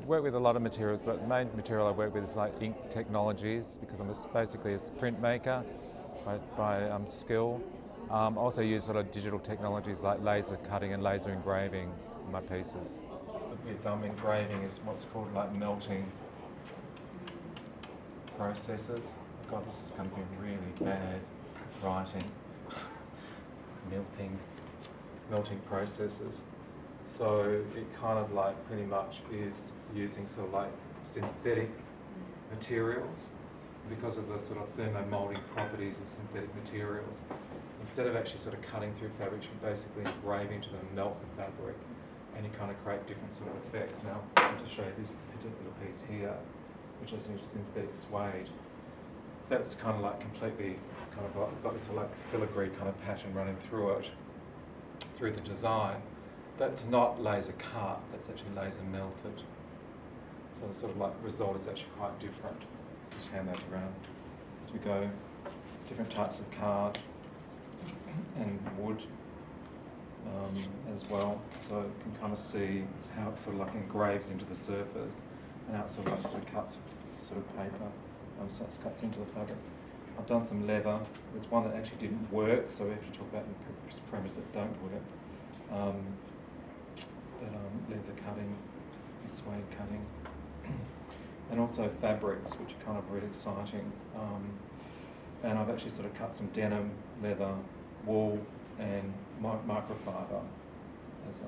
work with a lot of materials, but the main material I work with is like ink technologies because I'm basically a printmaker by skill. Also use sort of digital technologies like laser cutting and laser engraving in my pieces. With engraving is what's called like melting processes. God, this is going to be really bad writing. melting processes. So it kind of like pretty much is using sort of like synthetic materials because of the sort of thermomoulding properties of synthetic materials. Instead of actually sort of cutting through fabrics, you're basically engraving to them, melt the fabric, and you kind of create different sort of effects. Now, I'll just show you this particular piece here, which is a synthetic suede. That's kind of like completely kind of got this like filigree kind of pattern running through it, through the design. That's not laser cut, that's actually laser melted. So the sort of like result is actually quite different. Just hand that around as we go. Different types of card and wood as well. So you can kind of see how it sort of like engraves into the surface and how it sort of cuts sort of paper. So it cuts into the fabric. I've done some leather. There's one that actually didn't work, so we have to talk about the parameters that don't work. Leather cutting, suede cutting, and also fabrics, which are kind of really exciting. And I've actually sort of cut some denim, leather, wool, and microfiber. So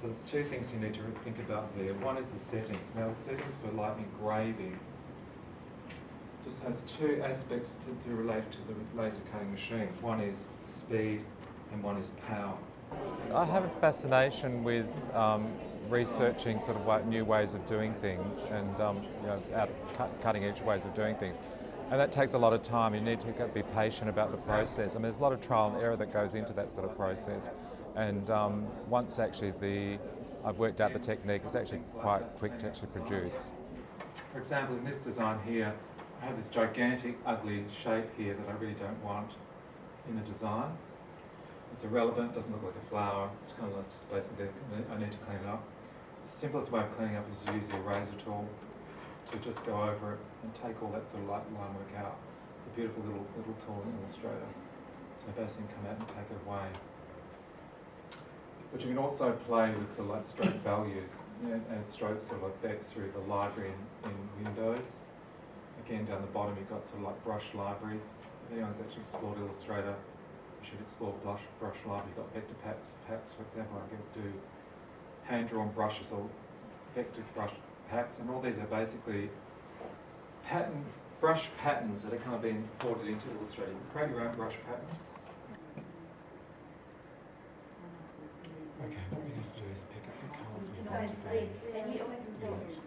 there's two things you need to think about there. One is the settings. Now the settings for light engraving just has two aspects to relate to the laser cutting machine. One is speed and one is power. I have a fascination with researching sort of like new ways of doing things and cutting edge ways of doing things. And that takes a lot of time. You need to be patient about the process. I mean, there's a lot of trial and error that goes into that sort of process. And once actually I've worked out the technique, it's actually quite quick to actually produce. For example, in this design here, I have this gigantic, ugly shape here that I really don't want in the design. It's irrelevant, doesn't look like a flower, it's kind of like just basically, I need to clean it up. The simplest way of cleaning up is to use the eraser tool to just go over it and take all that sort of line work out. It's a beautiful little tool in Illustrator. So basically come out and take it away. But you can also play with sort of like stroke values and stroke sort of effects through the library in Windows. Again, down the bottom you've got sort of like brush libraries. If anyone's actually explored Illustrator, you should explore brush library. You've got vector packs, for example. I can do hand-drawn brushes or vector brush packs, and all these are basically brush patterns that are kind of being imported into Illustrator. You can create your own brush patterns. Okay, what we need to do is pick up the colours we want to be.